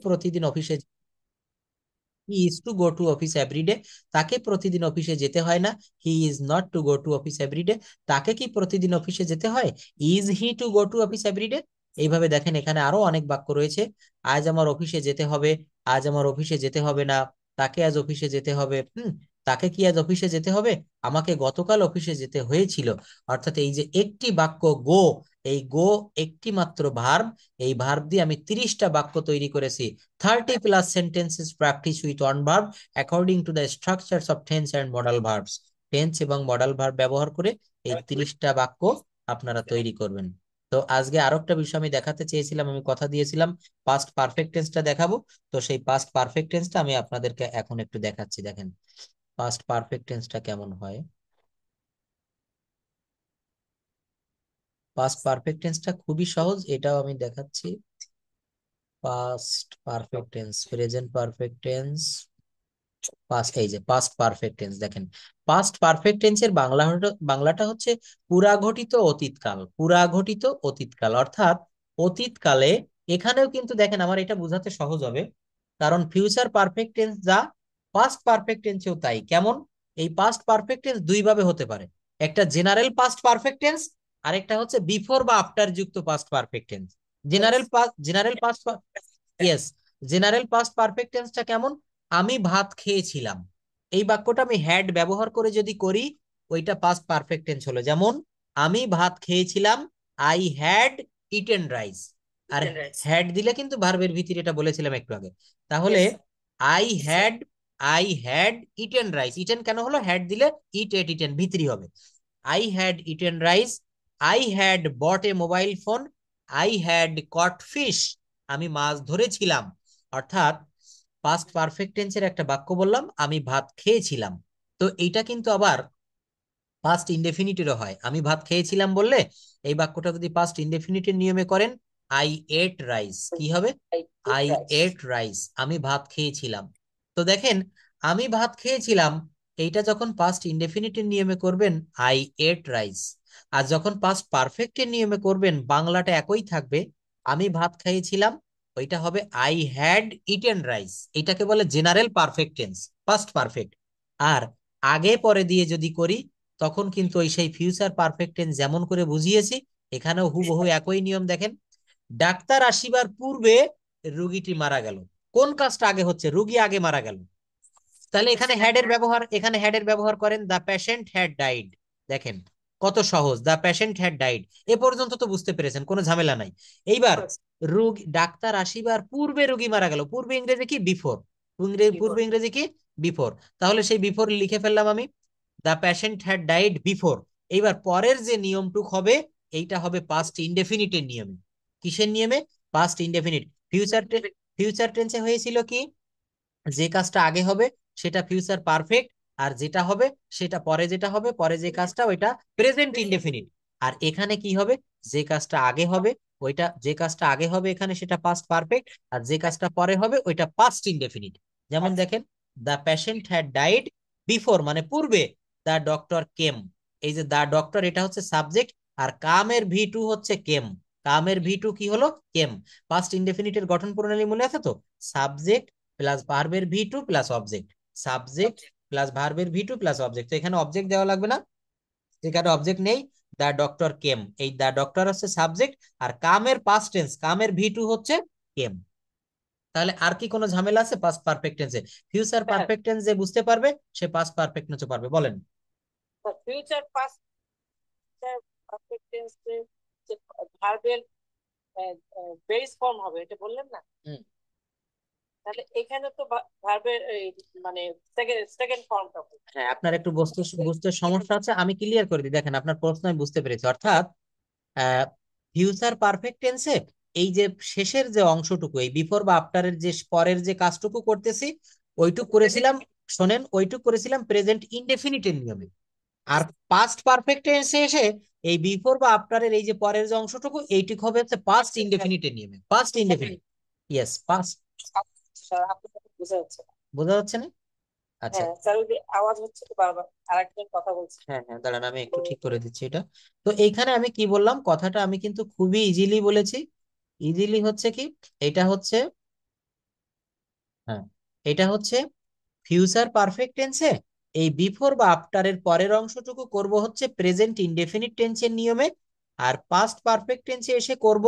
প্রতিদিন অফিসে, he is to go to office everyday, তাকে প্রতিদিন অফিসে যেতে হয় না। He is not to go to office everyday, তাকে কি প্রতিদিন অফিসে যেতে হয়? Is he to go to office everyday? এইভাবে দেখেন এখানে আরো অনেক বাক্য রয়েছে। আজ আমার অফিসে যেতে হবে, আজ আমার অফিসে যেতে হবে না, তাকে আজ অফিসে যেতে হবে। তাকে কি আজ অফিসে যেতে হবে? আমাকে গতকাল অফিসে যেতে হয়েছিল। অর্থাৎ এই যে একটি বাক্য গো, এই গো একটি মাত্র ভার্ব, এই ভার্ব দিয়ে আমি 30টা বাক্য তৈরি করেছি। 30 plus sentences practice with one verb according to the structures of tense and modal verbs. Tense এবং মডাল ভার্ব ব্যবহার করে এই 30টা বাক্য আপনারা তৈরি করবেন। তো আজকে আরো একটা বিষয় আমি দেখাতে চেয়েছিলাম, আমি কথা দিয়েছিলাম পাস্ট পারফেক্ট টেন্সটা দেখাবো। তো সেই পাস্ট পারফেক্ট টেন্সটা আমি আপনাদেরকে এখন একটু দেখাচ্ছি। দেখেন পাস্ট পারফেক্ট টেন্সটা কেমন হয়। পাস্ট পারফেক্ট টেন্সটা খুবই সহজ, এটাও আমি দেখাচ্ছি। Past perfect tense, present perfect tense, past, এই যে পাস্ট পারফেক্ট টেন্স দেখেন। পাস্ট পারফেক্ট টেন্সের বাংলাটা হচ্ছে পুরাঘটিত অতীতকাল। পুরাঘটিত অতীতকাল অর্থাৎ অতীতকালে, এখানেও কিন্তু দেখেন আমার এটা বোঝাতে সহজ হবে, কারণ ফিউচার পারফেক্ট টেন্স যা, পাস্ট পারফেক্ট টেন্সেও তাই। কেমন? এই পাস্ট পারফেক্ট টেন্স দুই ভাবে হতে পারে, একটা জেনারেল পাস্ট পারফেক্ট টেন্স, আরেকটা হচ্ছে বিফোর বা আফটার যুক্ত past perfect tense. General past, yes, general past perfect টেন্সটা কেমন? আমি ভাত খেয়েছিলাম, এই বাক্যটা আমি হ্যাড ব্যবহার করে যদি করি, ওইটা পাস্ট পারফেক্ট টেন্স হলো। যেমন আমি ভাত খেয়েছিলাম, আই হ্যাড ইটেন রাইস। আর হ্যাড দিলে কিন্তু ভার্বের ভিতরে, এটা বলেছিলাম একটু আগে। তাহলে I had, I had eaten rice, eaten কেন হলো? হ্যাড দিলে ইট এট ইটেন ভিতরি হবে। I had eaten rice, I had bought a mobile phone, I had caught fish, আমি মাছ ধরেছিলাম। অর্থাৎ পাস্ট পারফেক্ট টেন্সের একটা বাক্য বললাম আমি ভাত খেয়েছিলাম, তো এইটা কিন্তু আবার পাস্ট ইনডেফিনিটেরও হয়। আমি ভাত খেয়েছিলাম বললে এই বাক্যটা যদি পাস্ট ইনডেফিনিটের নিয়মে করেন, আই এট রাইস, কি হবে? আই এট রাইস, আমি ভাত খেয়েছিলাম। তো দেখেন আমি ভাত খেয়েছিলাম, এইটা যখন পাস্ট ইনডেফিনিটের নিয়মে করবেন আই এট রাইস, আর যখন পাস্ট পারফেক্টের নিয়মে করবেন বাংলাটা একই থাকবে, আমি ভাত খেয়েছিলাম, ওইটা হবে আই হ্যাড ইটেন রাইস। এটাকে বলে general perfect tense, past perfect. আর আগে পরে দিয়ে যদি করি, তখন কিন্তু ওই সেই ফিউচার পারফেক্ট টেন্স যেমন করে বুঝিয়েছি, এখানেও হুবহু একই নিয়ম। দেখেন ডাক্তার আসিবার পূর্বে রুগীটি মারা গেল, কোন কাজটা আগে হচ্ছে? রুগী আগে মারা গেল। তাহলে এখানে হ্যাড এর ব্যবহার, এখানে হ্যাড এর ব্যবহার করেন দ্য পেশেন্ট হ্যাড ডাইড। দেখেন কত সহজ, দ্য পেশেন্ট হ্যাড ডাইড। এ পর্যন্ত তো বুঝতে পেরেছেন, কোনো ঝামেলা নাই। এইবার ডাক্তার আসিবার পূর্বে রুগী মারা গেল, পূর্বে ইংরেজি কি? বিফোর। পূর্বে ইংরেজি কি? বিফোর। তাহলে সেই বিফোর লিখে ফেললাম আমি, the patient had died before. এইবার পরের যে নিয়মটুক হবে, এইটা হবে পাস্ট ইনডেফিনিটের নিয়মে। কিসের নিয়মে? Past indefinite. ফিউচার ফিউচার টেন্সে হয়েছিল কি, যে কাজটা আগে হবে সেটা ফিউচার পারফেক্ট, আর যেটা হবে সেটা পরে, যেটা হবে পরে যে কাজটা, ওইটা প্রেজেন্ট ইনডেফিনিট। আর এখানে কি হবে? যে কাজটা আগে হবে, ওইটা, যে কাজটা আগে হবে এখানে সেটা পাস্ট পারফেক্ট, আর যে কাজটা পরে হবে ওইটা পাস্ট ইনডেফিনিট। যেমন দেখেন the patient had died before, মানে পূর্বে, দ্য ডক্টর কেম। এই যে দ্য ডক্টর, এটা হচ্ছে সাবজেক্ট, আর কামের ভি টু হচ্ছে কেম। কামের ভি টু কি হলো? কেম। পাস্ট ইনডেফিনিটের গঠন প্রণালী মনে আছে তো? সাবজেক্ট প্লাস ভার্বের V two plus object, subject plus ভার্বের ভি টু প্লাস অবজেক্ট। তো এখানে অবজেক্ট দেওয়া লাগবে না, এখানে অবজেক্ট নেই। দা ডক্টর কেম, এই দা ডক্টর হচ্ছে সাবজেক্ট, আর কামের পাস্ট টেন্স, কামের ভি টু হচ্ছে কেম। তাহলে আর কি কোনো ঝামেলা আছে পাস্ট পারফেক্ট টেন্সে? ফিউচার পারফেক্ট টেন্স যে বুঝতে পারবে সে পাস্ট পারফেক্ট টেন্সও পারবে। বলেন। ফিউচার পাস্ট পারফেক্ট টেন্সে যে ভার্বের বেস ফর্ম হবে এটা বললেন না, হুম। তাহলে এখানে তো ভার্বের মানে সেকেন্ড সেকেন্ড ফর্মটা হবে। হ্যাঁ, আপনার একটু বুঝতে বুঝতে সমস্যা আছে, আমি ক্লিয়ার করে দিই। দেখেন আপনার প্রশ্ন আমি বুঝতে পেরেছি। অর্থাৎ ফিউচার পারফেক্ট টেন্সে এই যে শেষের যে অংশটুকু, এই বিফোর বা আফটারের যে পরের যে কাজটুকু করতেছি, ওইটুক করেছিলাম, শোনেন, ওইটুক করেছিলাম প্রেজেন্ট ইনডেফিনিটের নিয়মে। আর পাস্ট পারফেক্ট টেন্সে এসে এই বিফোর বা আফটারের এই যে পরের যে অংশটুকু, এইটুকু হবে হচ্ছে পাস্ট ইনডেফিনিটের নিয়মে, past indefinite. Yes, past. Sir আপনার কথা বোঝা যাচ্ছে না। বোঝা যাচ্ছে না? আচ্ছা। হ্যাঁ স্যার, ওই যে আওয়াজ হচ্ছে তো বারবার, আরেকজন কথা বলছে। হ্যাঁ হ্যাঁ, দাঁড়ান আমি একটু ঠিক করে দিচ্ছি এটা। তো এইখানে আমি কি বললাম, কথাটা আমি কিন্তু খুবই ইজিলি বলেছি। ইজিলি হচ্ছে কি, এটা হচ্ছে হ্যাঁ, এটা হচ্ছে ফিউচার পারফেক্ট টেন্সে এই বিফোর বা আফটারের পরের অংশটুকু করব হচ্ছে প্রেজেন্ট ইনডেফিনিট টেন্সের নিয়মে, আর পাস্ট পারফেক্ট টেন্সে এসে করব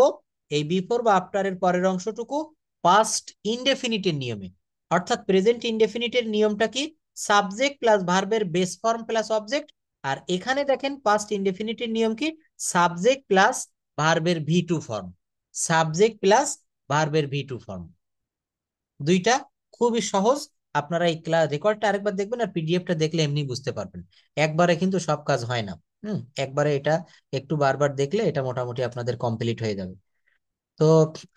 এই বিফোর বা আফটারের পরের অংশটুকু পাস্ট ইনডেফিনিটের নিয়মে। অর্থাৎ প্রেজেন্ট ইনডেফিনিটের নিয়মটা কি? সাবজেক্ট প্লাস ভার্বের বেস ফর্ম প্লাস অবজেক্ট। আর এখানে দেখেন পাস্ট ইনডেফিনিটের নিয়ম কি? সাবজেক্ট প্লাস ভার্বের V two form. Subject plus ভার্বের ভি টু ফর্ম দুইটা খুবই সহজ। আপনারা এই ক্লাস রেকর্ডটা আরেকবার দেখবেন আর পিডিএফটা দেখলে এমনি বুঝতে পারবেন। একবারে কিন্তু সব কাজ হয় না। একবারে এটা একটু বারবার দেখলে এটা মোটামুটি আপনাদের কমপ্লিট হয়ে যাবে। তো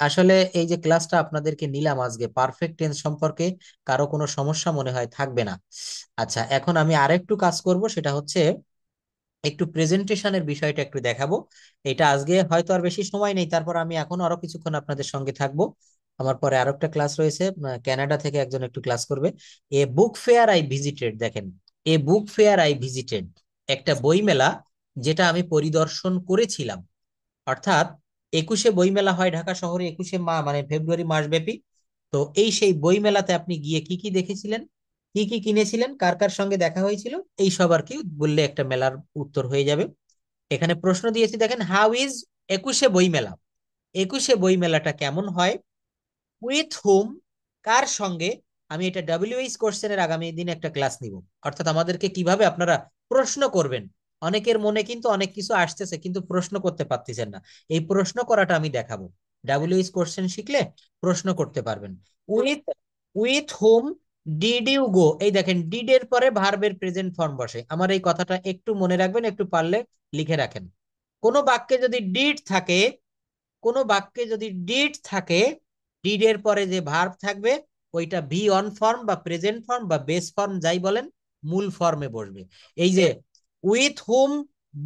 আসলে এই যে ক্লাসটা আপনাদেরকে নিলাম আজকে পারফেক্ট টেন্স সম্পর্কে, কারো কোনো সমস্যা মনে হয় থাকবে না? আচ্ছা, এখন আমি আরেকটু কাজ করব, সেটা হচ্ছে একটু প্রেজেন্টেশনের বিষয়টা একটু দেখাবো। এটা আজকে হয়তো আর বেশি সময় নেই, তারপর আমি এখন আরো কিছুক্ষণ আপনাদের সঙ্গে থাকবো। আমার পরে আরো একটা ক্লাস রয়েছে, কানাডা থেকে একজন একটু ক্লাস করবে। এ বুক ফেয়ার আই ভিজিটেড, দেখেন, এ বুক ফেয়ার আই ভিজিটেড, একটা বই মেলা যেটা আমি পরিদর্শন করেছিলাম। অর্থাৎ 21শে বইমেলা হয় ঢাকা শহরে, 21শে মানে ফেব্রুয়ারি মাস ব্যাপী। তো এই সেই বই মেলাতে আপনি গিয়ে কি কি দেখেছিলেন, কি কি কিনেছিলেন, কার কার সঙ্গে দেখা হয়েছিল, এই সব আর কি বললে একটা মেলার উত্তর হয়ে যাবে। এখানে প্রশ্ন দিয়েছি, দেখেন, হাউ ইজ 21শে বইমেলা, 21শে বইমেলাটা কেমন হয়, উইথ হুম, কার সঙ্গে। আমি এটা ডাব্লিউএইচ কোশ্চেনের আগামী দিনে একটা ক্লাস নিব। অর্থাৎ আমাদেরকে কিভাবে আপনারা প্রশ্ন করবেন। অনেকের মনে কিন্তু অনেক কিছু আসতেছে কিন্তু প্রশ্ন করতে পারতেছেন না, এই প্রশ্ন করাটা আমি দেখাবো। ডাব্লিউএইচ কোশ্চেন শিখলে প্রশ্ন করতে পারবেন। With with whom did you go, এই দেখেন ডিড এর পরে ভার্বের প্রেজেন্ট ফর্ম বসে। আমার এই কথাটা একটু মনে রাখবেন, একটু পারলে লিখে রাখেন। কোনো বাক্যে যদি ডিড থাকে, কোনো বাক্যে যদি ডিড থাকে, ডিড এর পরে যে ভার্ব থাকবে ওইটা ভি অন ফর্ম বা প্রেজেন্ট ফর্ম বা বেস ফর্ম যাই বলেন, মূল ফর্মে বসবে। এই যে with whom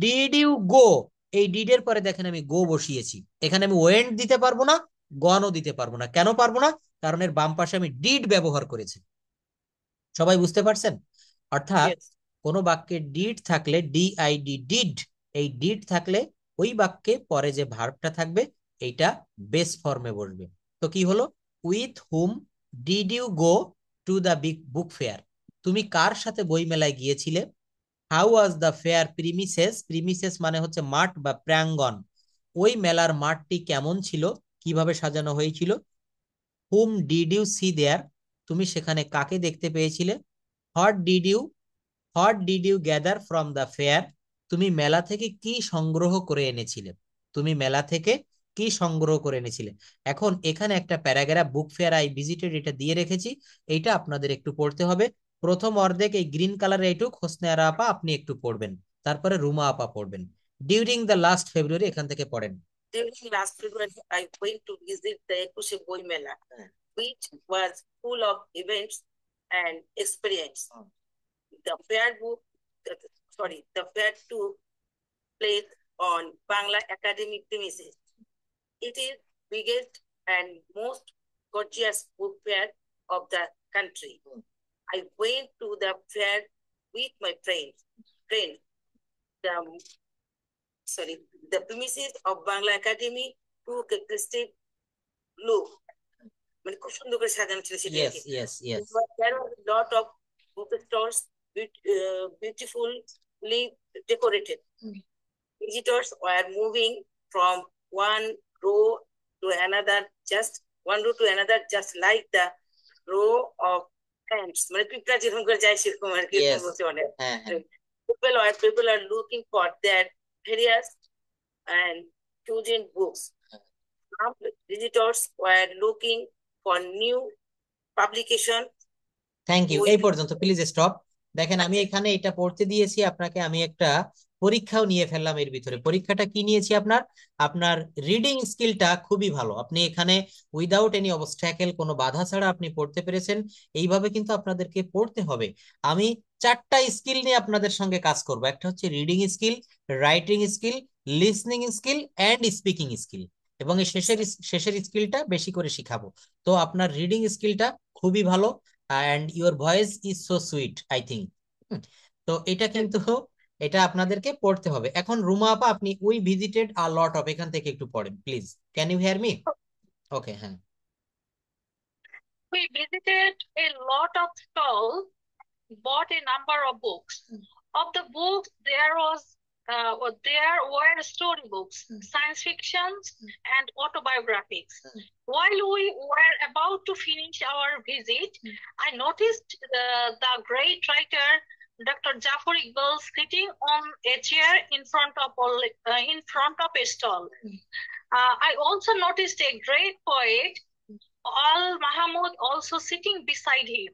did you go, এই ডিড এর পরে দেখেন আমি গো বসিয়েছি। এখানে আমি ওয়েন্ট দিতে পারবো না, গনও দিতে পারবো না। কেন পারবো না? কারণ এর বাম পাশে আমি ডিড ব্যবহার করেছি। সবাই বুঝতে পারছেন? অর্থাৎ Yes. কোনো বাক্যে ডিড থাকলে, ডিআইডি ডিড, এই ডিড থাকলে ওই বাক্যে পরে যে ভার্বটা থাকবে এইটা বেস ফর্মে বসবে। তো কি হলো? With whom did you go to the big book fair, তুমি কার সাথে বই মেলায় গিয়েছিলে। How was the fair premises, premises মানে হচ্ছে মাঠ বা প্রাঙ্গণ, ওই মেলার মাঠটি কেমন ছিল, কিভাবে সাজানো হয়েছিল। Whom did you see there, তুমি সেখানে কাকে দেখতে পেয়েছিলে। What did you what did you gather from the fair, তুমি মেলা থেকে কি সংগ্রহ করে এনেছিলে। তুমি মেলা থেকে কি সংগ্রহ করে এনেছিলে। এখন এখানে একটা paragraph book fair I visited এটা দিয়ে রেখেছি, এইটা আপনাদের একটু পড়তে হবে। প্রথম অর্ধেক এই গ্রিন কালার এইটুক হোসনে আরা আপা আপনি একটু পড়বেন, তারপরে রুমা আপা পড়বেন। ডিউরিং দ্য লাস্ট ফেব্রুয়ারি এখান থেকে পড়েন। During last February, I went to visit the Ekushe Boy Mela, which was full of events and experience. The fair book, the fair took place on Bangla Academy premises. It is biggest and most gorgeous book fair of the country. I went to the fair with my friends. The the premises of Bangla Academy took a festive look. মানে খুব সুন্দর করে সাজানো ছিল সেটা আর yes কি। Yes yes There were a lot of book stores beautifully decorated. Visitors were moving from one row to another, just like the row of ants. মানে পিঁপড়া যেরকম করে যায় সেরকম আর কি, ইয়েস, বলতে মানে হ্যাঁ হ্যাঁ। people are looking for their various and choosing books. Some visitors were looking for new publication. Thank you, এই পর্যন্ত প্লিজ স্টপ। দেখেন আমি এখানে এটা পড়তে দিয়েছি আপনাকে, আমি একটা পরীক্ষাও নিয়ে ফেললাম এর ভিতরে। পরীক্ষাটা কি নিয়েছি আপনার? আপনার রিডিং স্কিলটা খুবই ভালো, আপনি এখানে উইদাউট এনি অবস্ট্যাকেল, কোনো বাধা ছাড়া আপনি পড়তে পেরেছেন। এইভাবে কিন্তু আপনাদেরকে পড়তে হবে। আমি চারটা স্কিল নিয়ে আপনাদের সঙ্গে কাজ করব, একটা হচ্ছে reading skill, writing skill, listening skill and speaking skill, এবং এই শেষের স্কিলটা বেশি করে শিখাবো। তো আপনার রিডিং স্কিলটা খুবই ভালো, and your voice is so sweet I think. তো এটা কিন্তু এটা আপনাদেরকে পড়তে হবে। এখন রুমা আপা আপনি we visited a lot of এখান থেকে একটু পড়েন please. Can you hear me? Okay, হ্যাঁ। We visited a lot of stalls, bought a number of books. Of the books, there were storybooks, science fictions, and autobiographies. While we were about to finish our visit, I noticed the great writer Dr. Jafar Iqbal sitting on a chair in front of a stall. I also noticed a great poet, Al Mahmoud, also sitting beside him.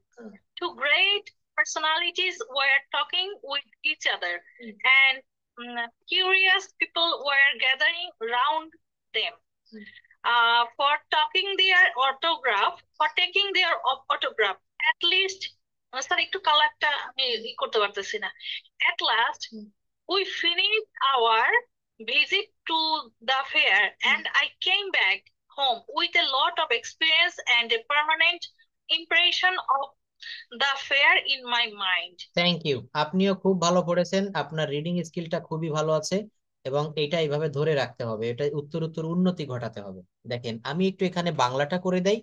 Two great personalities were talking with each other, and curious people were gathering round them for taking their autograph. At least, sir একটু কালারটা আমি করতে পারতেছি না। At last, we finished our visit to the fair, and I came back home with a lot of experience and a permanent impression of the fair in my mind. Thank you, আপনিও খুব ভালো পড়েছেন, আপনার reading স্কিলটা খুবই ভালো আছে এবং এটা এইভাবে ধরে রাখতে হবে, এটা উত্তর উন্নতি ঘটাতে হবে। দেখেন আমি একটু এখানে বাংলাটা করে দেই,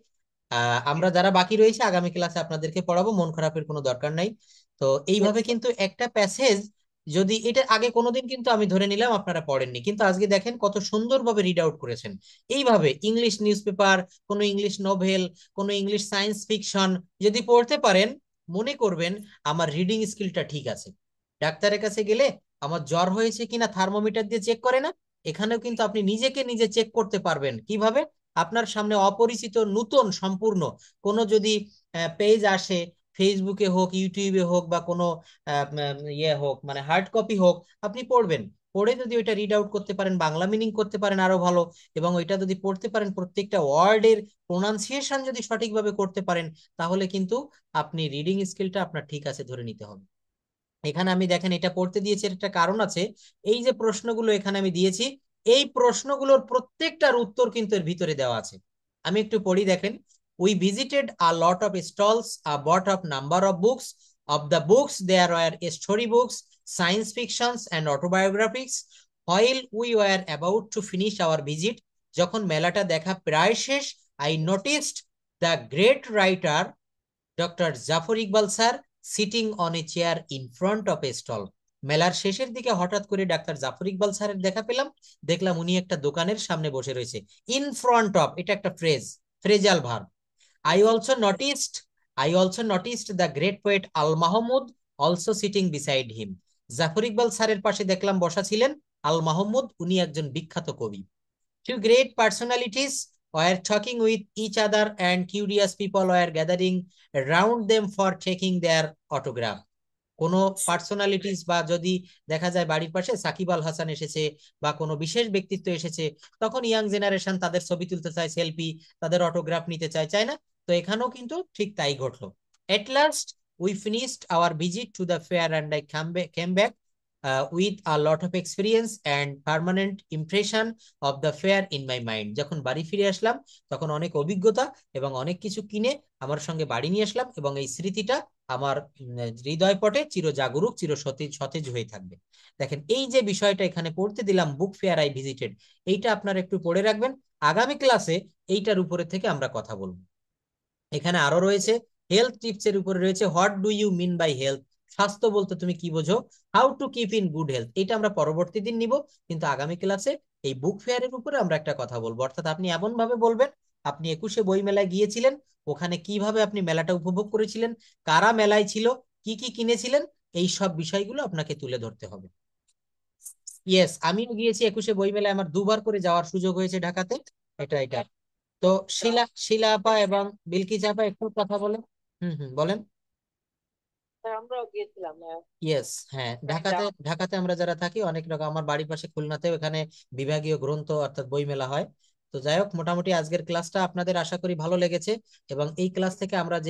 আমরা যারা বাকি রয়েছে আগামী ক্লাসে আপনাদেরকে পড়াবো, মন খারাপের কোনো দরকার নাই। তো এইভাবে কিন্তু একটা প্যাসেজ, যদি এটা আগে কোনোদিন কিন্তু আমি ধরে নিলাম আপনারা পড়েননি, কিন্তু আজকে দেখেন কত সুন্দরভাবে রিড আউট করেছেন। এইভাবে ইংলিশ নিউজ পেপার, কোনো ইংলিশ নোভেল, কোনো ইংলিশ সায়েন্স ফিকশন যদি পড়তে পারেন, মনে করবেন আমার রিডিং স্কিলটা ঠিক আছে। ডাক্তারের কাছে গেলে আমার জ্বর হয়েছে কিনা থার্মোমিটার দিয়ে চেক করে না, এখানেও কিন্তু আপনি নিজেকে নিজে চেক করতে পারবেন। কিভাবে? আপনার সামনে অপরিচিত নতুন সম্পূর্ণ কোনো যদি পেজ আসে, ফেসবুকে হোক, ইউটিউবে হোক, বা কোনো ইয়ে হোক, মানে হার্ড কপি হোক, আপনি পড়বেন। পড়ে যদি ওইটা রিড আউট করতে পারেন, বাংলা মিনিং করতে পারেন আরো ভালো, এবং ওইটা যদি পড়তে পারেন প্রত্যেকটা ওয়ার্ডের প্রোনাউন্সিয়েশন যদি সঠিকভাবে করতে পারেন, তাহলে কিন্তু আপনি রিডিং স্কিলটা আপনার ঠিক আছে ধরে নিতে হবে। এখানে আমি দেখেন এটা পড়তে দিয়েছি, একটা কারণ আছে। এই যে প্রশ্নগুলো এখানে আমি দিয়েছি, এই প্রশ্নগুলোর প্রত্যেকটার উত্তর কিন্তু এর ভিতরে দেওয়া আছে। আমি একটু পড়ি, দেখেন। We visited a lot of stalls, a bought of number of books. Of the books, there were storybooks, science fictions, and autobiographies. While we were about to finish our visit, যখন মেলাটা দেখা প্রায় শেষ, I noticed the great writer doctor Zafar Iqbal sir sitting on a chair in front of a stall. মেলার শেষের দিকে হঠাৎ করে ডাক্তার জাফর ইকবাল স্যারের দেখা পেলাম, দেখলাম উনি একটা দোকানের সামনে বসে রয়েছে। ইন ফ্রন্ট অফ, এটা একটা phrasal verb. I also noticed the great poet Al Mahmud also sitting beside him. Zafar Iqbal স্যারের পাশে দেখলাম বসা ছিলেন আল মাহমুদ, উনি একজন বিখ্যাত কবি। Two great personalities were talking with each other, and curious people were gathering around them for taking their autograph. কোনো পার্সোনালিটিস বা যদি দেখা যায় বাড়ির পাশে সাকিব আল হাসান এসেছে বা কোনো বিশেষ ব্যক্তিত্ব এসেছে, তখন ইয়াং জেনারেশন তাদের ছবি তুলতে চায়, সেলফি, তাদের অটোগ্রাফ নিতে চায়, চায় না? তো এখানেও কিন্তু ঠিক তাই ঘটলো। At last we finished our visit to the fair, and I came back with a lot of experience and permanent impression of the fair in my mind. যখন বাড়ি ফিরে আসলাম তখন অনেক অভিজ্ঞতা এবং অনেক কিছু কিনে আমার সঙ্গে বাড়ি নিয়ে আসলাম, এবং এই স্মৃতিটা আমার হৃদয় পটে চির জাগরুক, চির সতেজ সতেজ হয়ে থাকবে। দেখেন এই যে বিষয়টা এখানে পড়তে দিলাম, বুক ফেয়ার আই ভিজিটেড, এইটা আপনারা একটু পড়ে রাখবেন। আগামী ক্লাসে এইটার উপরে থেকে আমরা কথা বলবো। এখানে আরো রয়েছে হেলথ টিপস এর উপরে রয়েছে what do you mean by health, স্বাস্থ্য বলতে তুমি কি বোঝো। How to keep in good health, এটা আমরা পরবর্তী দিন নিব, কিন্তু আগামী ক্লাসে এই বুক ফেয়ারের উপরে আমরা একটা কথা বলবো। অর্থাৎ আপনি এমন ভাবে বলবেন আপনি 21শে বই মেলায় গিয়েছিলেন, ওখানে কিভাবে আপনি মেলাটা উপভোগ করেছিলেন, কারা মেলায় ছিল, কি কি কিনেছিলেন, এই সব বিষয়গুলো আপনাকে তুলে ধরতে হবে। ইয়েস, আমিও গিয়েছি 21শে বই মেলায়, আমার দুবার করে যাওয়ার সুযোগ হয়েছে ঢাকাতে। এটা তো শিলা শিলা আপা এবং বিলকিস আপা একটু কথা বলেন। বলেন। আমরাও গিয়েছিলাম। ইয়েস, হ্যাঁ, ঢাকাতে আমরা যারা থাকি অনেক রকম, আমার বাড়ির পাশে খুলনাতেও এখানে বিভাগীয় গ্রন্থ অর্থাৎ বই মেলা হয়। তো যাই হোক, মোটামুটি আজকের ক্লাসটা আপনাদের আশা করি ভালো লেগেছে, এবং এই ক্লাস থেকে আমরা